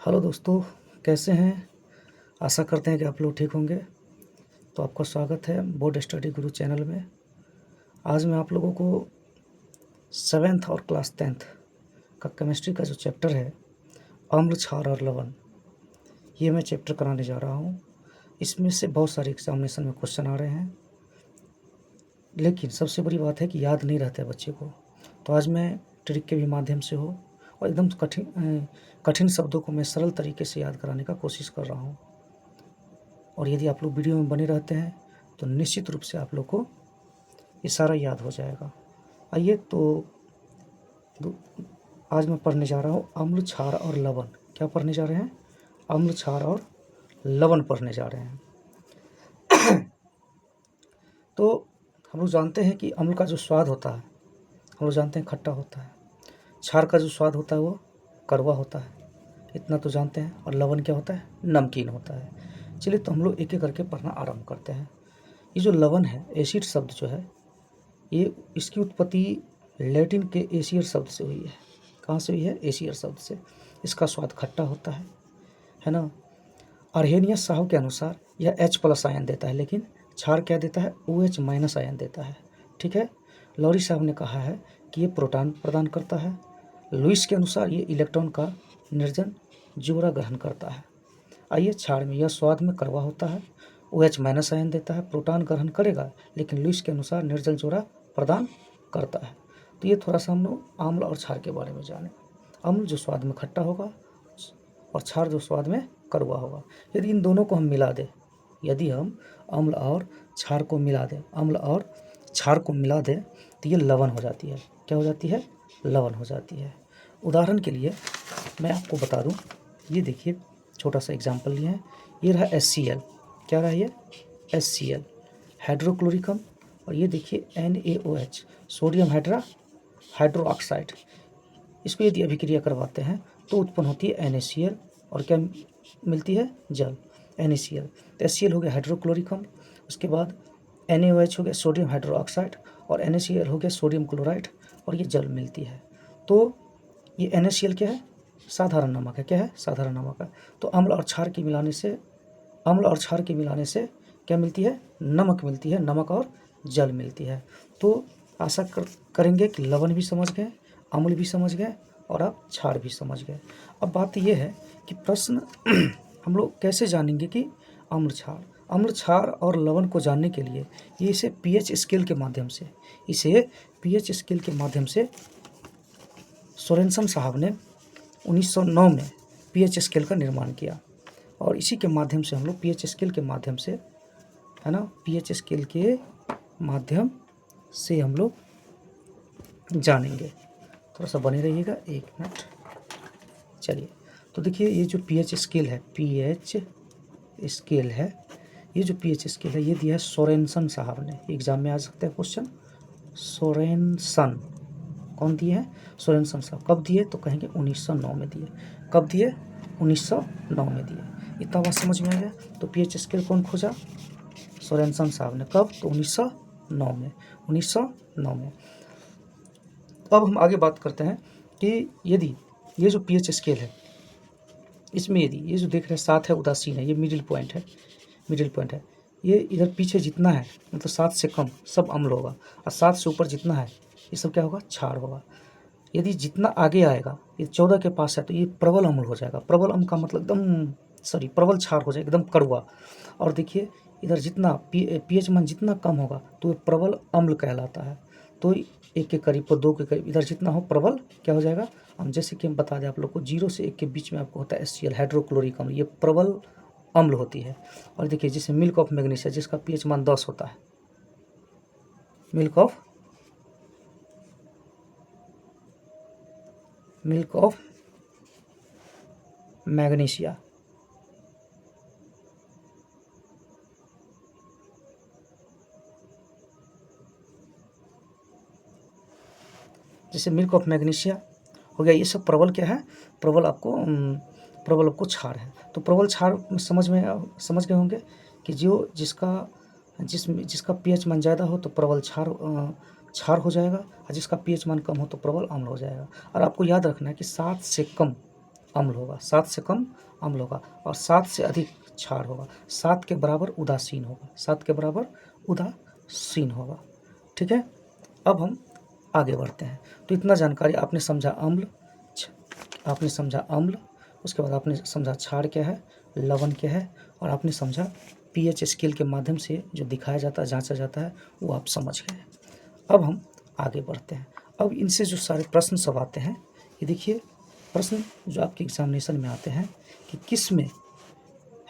Hello दोस्तों, कैसे हैं। आशा करते हैं कि आप लोग ठीक होंगे। तो आपका स्वागत है बोर्ड स्टडी गुरु चैनल में। आज मैं आप लोगों को 7th और क्लास 10th का केमिस्ट्री का जो चैप्टर है अम्ल, क्षार और लवण, ये मैं चैप्टर कराने जा रहा हूँ। इसमें से बहुत सारे एग्जामिनेशन में क्वेश्चन आ रहे हैं, लेकिन सबसे बड़ी बात है कि याद नहीं रहता है बच्चे को। तो आज मैं ट्रिक के भी माध्यम से हो और एकदम कठिन शब्दों को मैं सरल तरीके से याद कराने का कोशिश कर रहा हूँ। और यदि आप लोग वीडियो में बने रहते हैं तो निश्चित रूप से आप लोग को ये सारा याद हो जाएगा। आइए तो आज मैं पढ़ने जा रहा हूँ अम्ल, क्षार और लवण। क्या पढ़ने जा रहे हैं? अम्ल, क्षार और लवण पढ़ने जा रहे हैं। तो हम लोग जानते हैं कि अम्ल का जो स्वाद होता है हम लोग जानते हैं खट्टा होता है। क्षार का जो स्वाद होता है वो कड़वा होता है, इतना तो जानते हैं। और लवण क्या होता है? नमकीन होता है। चलिए तो हम लोग एक एक करके पढ़ना आरंभ करते हैं। ये जो लवण है, एसिड शब्द जो है, ये इसकी उत्पत्ति लैटिन के एसियर शब्द से हुई है। कहाँ से हुई है? एसियर शब्द से। इसका स्वाद खट्टा होता है ना। अर्हेनियस साहू के अनुसार यह H+ आयन देता है, लेकिन क्षार क्या देता है? OH- आयन देता है। ठीक है। लॉरी साहब ने कहा है कि ये प्रोटॉन प्रदान करता है। लुइस के अनुसार ये इलेक्ट्रॉन का निर्जन जोड़ा ग्रहण करता है। आइए, क्षार में यह स्वाद में कड़वा होता है। OH- आयन देता है, प्रोटॉन ग्रहण करेगा, लेकिन लुइस के अनुसार निर्जल जोड़ा प्रदान करता है। तो ये थोड़ा सा हम लोग अम्ल और क्षार के बारे में जाने। अम्ल जो स्वाद में खट्टा होगा और क्षार जो स्वाद में कड़वा होगा। यदि इन दोनों को हम मिला दें, यदि हम अम्ल और क्षार को मिला दें, अम्ल और क्षार को मिला दें, तो ये लवण हो जाती है। क्या हो जाती है? लवण हो जाती है। उदाहरण के लिए मैं आपको बता दूं, ये देखिए छोटा सा एग्जाम्पल लिए हैं। ये रहा HCl। क्या रहा ये? HCl, हाइड्रोक्लोरिकम। और ये देखिए NaOH, सोडियम हाइड्रो ऑक्साइड। इसको यदि अभिक्रिया करवाते हैं तो उत्पन्न होती है NaCl, और क्या मिलती है? जल, NaCl। तो HCl हो गया हाइड्रोक्लोरिकम, उसके बाद NaOH हो गया सोडियम हाइड्रो ऑक्साइड, और NaCl हो गया सोडियम क्लोराइड, और ये जल मिलती है। तो ये NaCl क्या है? साधारण नमक है। क्या है? साधारण नमक है। तो अम्ल और क्षार के मिलाने से क्या मिलती है? नमक मिलती है। नमक और जल मिलती है। तो आशा करेंगे कि लवण भी समझ गए, अम्ल भी समझ गए, और आप क्षार भी समझ गए। अब बात यह है कि प्रश्न हम लोग कैसे जानेंगे कि अम्ल, क्षार और लवण को जानने के लिए इसे pH स्केल के माध्यम से सोरेनसन साहब ने 1909 में pH स्केल का निर्माण किया। और इसी के माध्यम से हम लोग pH स्केल के माध्यम से, है ना, pH स्केल के माध्यम से हम लोग जानेंगे। थोड़ा सा बने रहिएगा, 1 मिनट। चलिए, तो देखिए ये जो pH स्केल है, ये जो pH स्केल है, ये दिया है सोरेनसन साहब ने। एग्जाम में आ सकता है क्वेश्चन। सोरेनसन कौन दिए हैं? सोरेनसन साहब। कब दिए? तो कहेंगे 1909 में दिए। कब दिए? 1909 में दिए। इतना बात समझ में आ गया। तो pH स्केल कौन खोजा? सोरेनसन साहब ने। कब? तो 1909 में। 1909 में। अब हम आगे बात करते हैं कि यदि ये जो pH स्केल है, इसमें यदि ये जो देख रहे हैं 7 है, उदासीन है, ये मिडिल पॉइंट है। ये इधर पीछे जितना है, मतलब 7 से कम, सब अम्ल होगा, और 7 से ऊपर जितना है ये सब क्या होगा? क्षार होगा। यदि जितना आगे आएगा, ये 14 के पास है, तो ये प्रबल अम्ल हो जाएगा। प्रबल अम्ल का मतलब प्रबल क्षार हो जाएगा, एकदम कड़वा। और देखिए इधर जितना pH मान जितना कम होगा तो ये प्रबल अम्ल कहलाता है। तो 1 के करीब और 2 के करीब इधर जितना हो, प्रबल क्या हो जाएगा? हम जैसे कि हम बता दें आप लोग को, 0 से 1 के बीच में आपको होता है HCl, हाइड्रोक्लोरिक अम्ल, ये प्रबल अम्ल होती है। और देखिए जैसे मिल्क ऑफ मैग्नीशिया, जिसका pH मान 10 होता है, मिल्क ऑफ मैग्नीशिया, जैसे मिल्क ऑफ मैग्नीशिया हो गया, ये सब प्रबल क्या है? प्रबल आपको क्षार है। तो प्रबल क्षार समझ गए होंगे कि जिसका pH मान ज़्यादा हो तो प्रबल क्षार हो जाएगा, और जिसका pH मान कम हो तो प्रबल अम्ल हो जाएगा। और आपको याद रखना है कि 7 से कम अम्ल होगा, 7 से कम अम्ल होगा और 7 से अधिक क्षार होगा, 7 के बराबर उदासीन होगा, 7 के बराबर उदासीन होगा। ठीक है, अब हम आगे बढ़ते हैं। तो इतना जानकारी आपने समझा अम्ल, आपने समझा अम्ल, उसके बाद आपने समझा क्षार क्या है, लवण क्या है, और आपने समझा पीएच स्केल के माध्यम से जो दिखाया जाता है, जांचा जाता है, वो आप समझ गए। अब हम आगे बढ़ते हैं। अब इनसे जो सारे प्रश्न सब आते हैं, ये देखिए प्रश्न जो आपके एग्जामिनेशन में आते हैं कि किस में,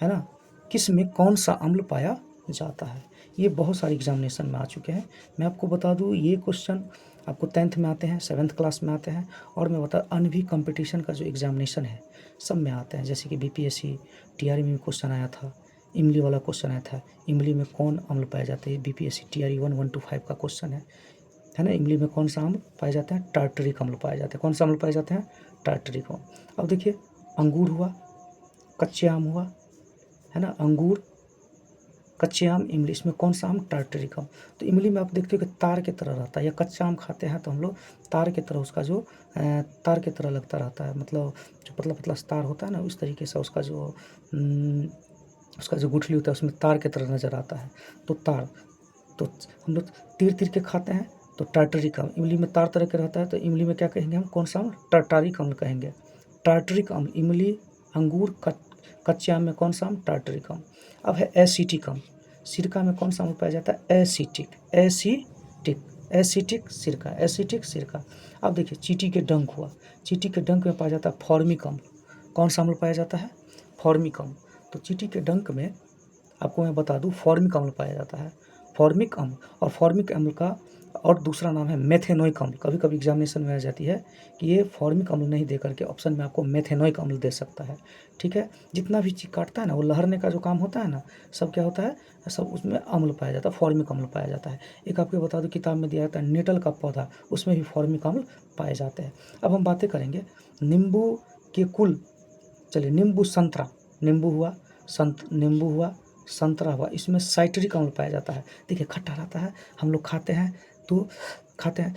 है ना, किस में कौन सा अम्ल पाया जाता है, ये बहुत सारे एग्जामिनेशन में आ चुके हैं। मैं आपको बता दूं ये क्वेश्चन आपको 10th में आते हैं, 7th क्लास में आते हैं, और मैं बता अन्य भी कंपटीशन का जो एग्जामिनेशन है सब में आते हैं। जैसे कि बीपीएससी टीआरई में क्वेश्चन आया था, इमली वाला क्वेश्चन आया था, इमली में कौन अम्ल पाए जाते हैं, बीपीएससी टीआरई 1 1 to 5 का क्वेश्चन है ना। इमली में कौन सा अम्ल पाए जाते हैं, टार्टरिक अम्ल पाए जाते हैं। कौन सा अम्ल पाए जाते हैं, टार्टरिक अम्ल। अब देखिए अंगूर हुआ, कच्चे आम हुआ, है ना, अंगूर, कच्चे आम, इमली, इसमें कौन सा आम, टार्टरिक आम। तो इमली में आप देखते हो कि तार की तरह रहता है, या कच्चा आम खाते हैं तो हम लोग तार की तरह उसका जो तार की तरह लगता रहता है, मतलब जो पतला पतला तार होता है ना, उस तरीके से उसका जो गुठली होता है उसमें तार की तरह नज़र आता है। तो तार, तो हम लोग तीर तीर के खाते हैं तो टार्टरिक अम्ल। इमली में तार तरह के रहता है तो इमली में क्या कहेंगे हम, कौन सा अम्ल, टार्टारिक अम्ल कहेंगे। टार्टरिक अम्ल इमली, अंगूर, कच्चे आम में कौन सा अम्ल, टार्टरिक अम्ल। अब है एसिटिक अम्ल, सिरका में कौन सा अम्ल पाया जाता है, एसिटिक, एसिटिक, एसिटिक सिरका, एसिटिक सिरका। अब देखिए चींटी के डंक हुआ, चींटी के डंक में पाया जाता है फॉर्मिक अम्ल। कौन सा अम्ल पाया जाता है, फॉर्मिक अम्ल। तो चींटी के डंक में आपको मैं बता दूं फॉर्मिक अम्ल पाया जाता है, फॉर्मिक अम्ल। और फॉर्मिक अम्ल का और दूसरा नाम है मेथेनोइक अम्ल। कभी कभी एग्जामिनेशन में आ जाती है कि ये फॉर्मिक अम्ल नहीं दे करके ऑप्शन में आपको मेथेनोइक अम्ल दे सकता है। ठीक है, जितना भी चीज काटता है ना वो लहरने का जो काम होता है ना, सब क्या होता है, सब उसमें अम्ल पाया जाता है, फॉर्मिक अम्ल पाया जाता है। एक आपको बता दूं किताब में दिया जाता है नेटल का पौधा, उसमें भी फॉर्मिक अम्ल पाए जाते हैं। अब हम बातें करेंगे नींबू के कुल, चलिए नींबू, संतरा, नींबू हुआ, नींबू हुआ, संतरा हुआ, इसमें साइट्रिक अम्ल पाया जाता है। देखिए खट्टा रहता है, हम लोग खाते हैं तो खाते हैं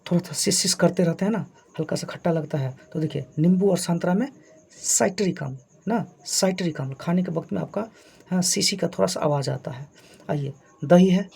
थोड़ा सा सिस करते रहते हैं ना, हल्का सा खट्टा लगता है। तो देखिए नींबू और संतरा में साइट्रिक अम्ल ना, साइट्रिक अम्ल खाने के वक्त में आपका, हाँ, सीसी का थोड़ा सा आवाज़ आता है। आइए दही है,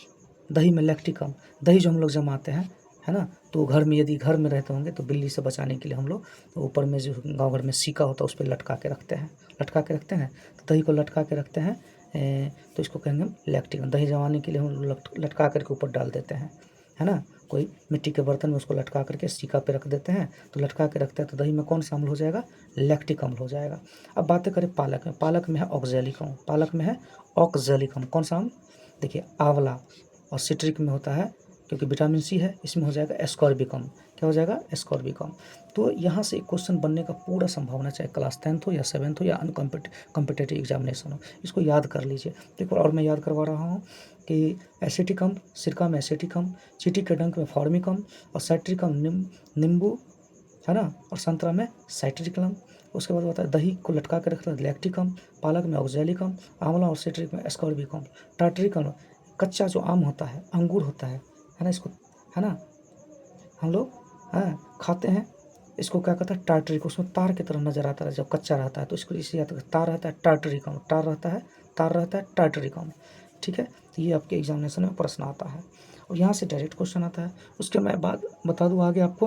दही में लैक्टिक अम्ल, दही जो हम लोग जमाते हैं, है ना, तो घर में यदि घर में रहते होंगे तो बिल्ली से बचाने के लिए हम लोग तो ऊपर में जो गांव घर में सीका होता है उस पर लटका के रखते हैं, लटका के रखते हैं, तो दही को लटका के रखते हैं, तो इसको कहेंगे हम लैक्टिक। दही जमाने के लिए हम लटका करके ऊपर डाल देते हैं, है ना, कोई मिट्टी के बर्तन में उसको लटका करके सीका पे रख देते हैं, तो लटका के रखते हैं तो दही में कौन सा अम्ल हो जाएगा, लैक्टिक अम्ल हो जाएगा। अब बातें करें पालक में, पालक में है ऑक्जेलिक अम्ल, पालक में है ऑक्जेलिक अम्ल। कौन सा अम्ल, देखिए आंवला और सिट्रिक में होता है क्योंकि विटामिन सी है, इसमें हो जाएगा एस्कॉर्बिक अम्ल। क्या हो जाएगा, एस्कॉर्बिक अम्ल। तो यहाँ से एक क्वेश्चन बनने का पूरा संभावना, चाहे क्लास 10th हो या 7th हो या कॉम्पिटेटिव एग्जामिनेशन हो, इसको याद कर लीजिए। एक बार और मैं याद करवा रहा हूँ कि एसिटिक अम्ल, सिरका में एसिटिक अम्ल, चींटी के डंक में फॉर्मिक अम्ल, और साइट्रिक अम्ल नींबू, है ना, और संतरा में साइट्रिक अम्ल। उसके बाद होता है दही को लटका के रखता है लैक्टिक अम्ल, पालक में ऑक्जेलिक अम्ल, आंवला और सिट्रिक में एस्कॉर्बिक अम्ल, टार्टरिक अम्ल। कच्चा जो आम होता है, अंगूर होता है ना, इसको, है ना, हम लोग, हाँ, खाते हैं, इसको क्या कहता है, टार्टरिक, उसमें तार की तरह नजर आता है जब कच्चा रहता है, तो इसको इसे याद तार रहता है, टार्टरिक अम्ल, तार रहता है, तार रहता है, टार्टरिक अम्ल। ठीक है, तो ये आपके एग्जामिनेशन में प्रश्न आता है और यहाँ से डायरेक्ट क्वेश्चन आता है। उसके मैं बाद बता दूँ आगे आपको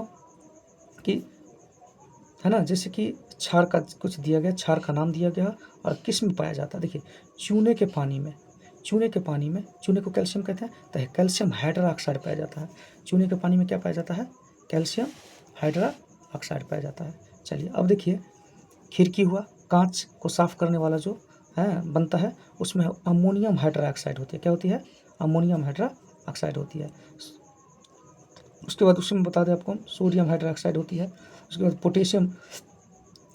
कि, है ना, जैसे कि क्षार का कुछ दिया गया, क्षार का नाम दिया गया और किस में पाया जाता है। देखिए चूने के पानी में, चूने के पानी में, चूने को कैल्शियम कहते हैं, तो कैल्शियम हाइड्रोक्साइड पाया जाता है। चूने के पानी में क्या पाया जाता है, कैल्शियम हाइड्रोक्साइड पाया जाता है। चलिए अब देखिए खिड़की हुआ, कांच को साफ करने वाला जो है बनता है, उसमें अमोनियम हाइड्रोक्साइड होती है। क्या होती है, अमोनियम हाइड्रोक्साइड होती है। उसके बाद उसमें बता दें आपको हम, सोडियम हाइड्रोक्साइड होती है। उसके बाद पोटेशियम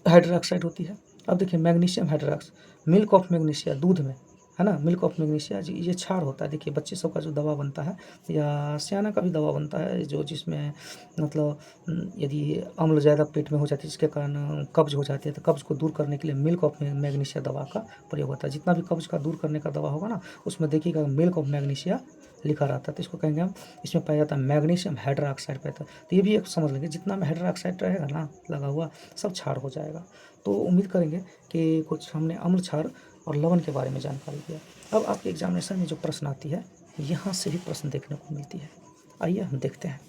हाइड्रोक्साइड होती है। अब देखिए magnesium hydroxide, milk of magnesia, दूध में, है ना, मिल्क ऑफ मैग्नीशिया जी, ये क्षार होता है। देखिए बच्चे सब का जो दवा बनता है या सियाना का भी दवा बनता है, जो जिसमें मतलब यदि अम्ल ज़्यादा पेट में हो जाती है जिसके कारण कब्ज हो जाती है, तो कब्ज को दूर करने के लिए मिल्क ऑफ मैग्नीशिया दवा का प्रयोग होता है। जितना भी कब्ज का दूर करने का दवा होगा ना, उसमें देखिएगा मिल्क ऑफ मैग्नीशिया लिखा रहता है, तो इसको कहेंगे हम, इसमें पाया जाता है मैग्नीशियम हाइड्रोक्साइड पाया जाता है। तो ये भी एक समझ लेंगे, जितना में हाइड्रोक्साइड रहेगा ना लगा हुआ, सब क्षार हो जाएगा। तो उम्मीद करेंगे कि कुछ हमने अम्ल, क्षार और लवण के बारे में जानकारी दिया। अब आपके एग्जामिनेशन में जो प्रश्न आती है, यहाँ से भी प्रश्न देखने को मिलती है। आइए हम देखते हैं।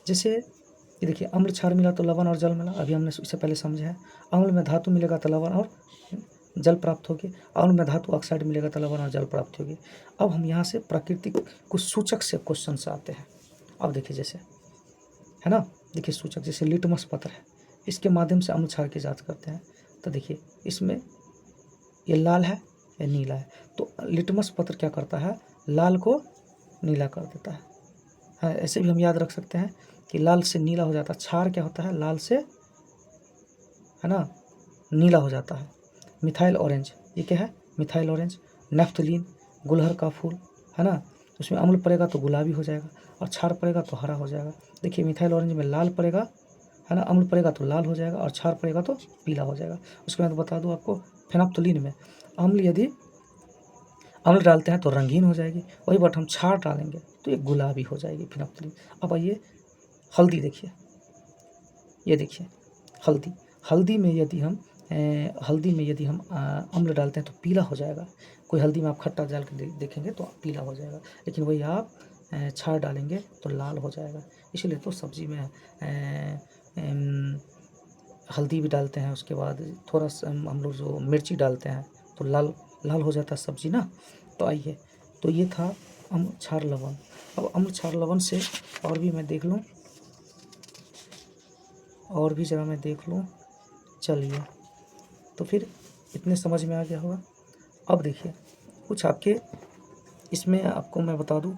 जैसे ये देखिए, अम्ल क्षार मिला तो लवण और जल मिला, अभी हमने इससे पहले समझा है। अम्ल में धातु मिलेगा तो लवण और जल प्राप्त होगी, अम्ल में धातु ऑक्साइड मिलेगा तो लवण और जल प्राप्त होगी। अब हम यहाँ से प्राकृतिक कुछ सूचक से क्वेश्चन से आते हैं। अब देखिए, जैसे है ना, देखिए सूचक जैसे लिटमस पत्र है, इसके माध्यम से अम्ल क्षार की जाँच करते हैं। तो देखिए इसमें ये लाल है, ये नीला है, तो लिटमस पत्र क्या करता है, लाल को नीला कर देता है। हाँ, ऐसे भी हम याद रख सकते हैं कि लाल से नीला हो जाता है। क्षार क्या होता है, लाल से, है ना, नीला हो जाता है। मिथाइल ऑरेंज, ये क्या है, मिथाइल ऑरेंज। नेफ्थलीन, गुलहर का फूल, है ना, उसमें अम्ल पड़ेगा तो गुलाबी हो जाएगा और क्षार पड़ेगा तो हरा हो जाएगा। देखिए मिथाइल ऑरेंज में लाल पड़ेगा, है ना, अम्ल पड़ेगा तो लाल हो जाएगा और क्षार पड़ेगा तो पीला हो जाएगा। उसके बाद बता दूँ आपको, फेनोप्थलीन में यदि अम्ल डालते हैं तो रंगीन हो जाएगी, वही बात हम क्षार डालेंगे तो ये गुलाबी हो जाएगी फेनोप्थलीन। अब आइए हल्दी, देखिए ये देखिए हल्दी, हल्दी में यदि हम अम्ल डालते हैं तो पीला हो जाएगा। कोई हल्दी में आप खट्टा डाल के देखेंगे तो पीला हो जाएगा, लेकिन वही आप क्षार डालेंगे तो लाल हो जाएगा। इसलिए तो सब्जी में हल्दी भी डालते हैं, उसके बाद थोड़ा सा हम लोग जो मिर्ची डालते हैं तो लाल लाल हो जाता है सब्जी ना। तो आइए, तो ये था अम्ल, क्षार, लवण। अब अम्ल, क्षार, लवण से और भी मैं देख लूँ, और भी जरा मैं देख लूँ। चलिए, तो फिर इतने समझ में आ गया होगा। अब देखिए कुछ आपके इसमें आपको मैं बता दूँ,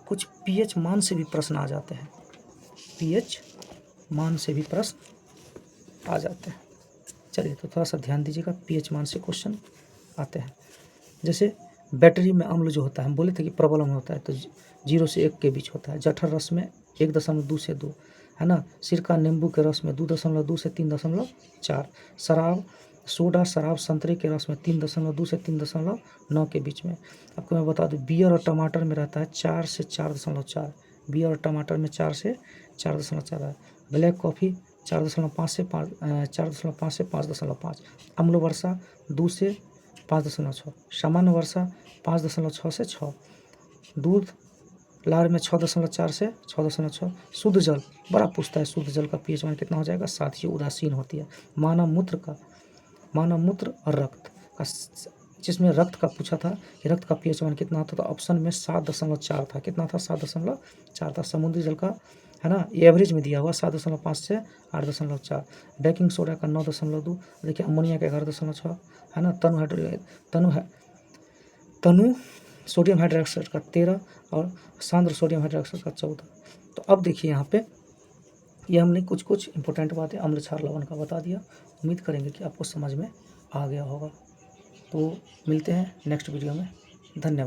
कुछ पीएच मान से भी प्रश्न आ जाते हैं, पीएच मान से भी प्रश्न आ जाते हैं। चलिए, तो थोड़ा सा ध्यान दीजिएगा, पीएच मान से क्वेश्चन आते हैं। जैसे बैटरी में अम्ल जो होता है, हम बोले थे कि प्रबल अम्ल होता है, तो 0 से 1 के बीच होता है। जठर रस में 1.2 से 2, है ना। सिरका नींबू के रस में 2.2 से 3.4। शराब, सोडा शराब संतरे के रस में 3.2 से 3.9 के बीच में। आपको मैं बता दूं, बियर और टमाटर में रहता है 4 से 4.4। बियर और टमाटर में 4 से 4.4 है। ब्लैक कॉफ़ी 4.5 से 5.5। अम्ल वर्षा 2 से 5.6। सामान्य वर्षा 5.6 से 6। दूध लार में 6.4 से 6.6। शुद्ध जल, बड़ा पूछता है, शुद्ध जल का पीएच मान कितना हो जाएगा, साथियों उदासीन होती है। मानव मूत्र और रक्त का, जिसमें रक्त का पूछा था कि रक्त का पीएच मान कितना होता था, तो ऑप्शन में 7.4 था। कितना था, 7.4 था। समुद्री जल का, है ना, ये एवरेज में दिया हुआ 7.5 से 8.4। बेकिंग सोडा का 9.2। देखिए अमोनिया का 11.6, है ना। तनु सोडियम हाइड्रोक्साइड का 13 और सांद्र सोडियम हाइड्रोक्साइड का 14। तो अब देखिए यहाँ पे ये हमने कुछ कुछ इंपॉर्टेंट बातें अम्ल, क्षार, लवण का बता दिया। उम्मीद करेंगे कि आपको समझ में आ गया होगा। तो मिलते हैं नेक्स्ट वीडियो में। धन्यवाद।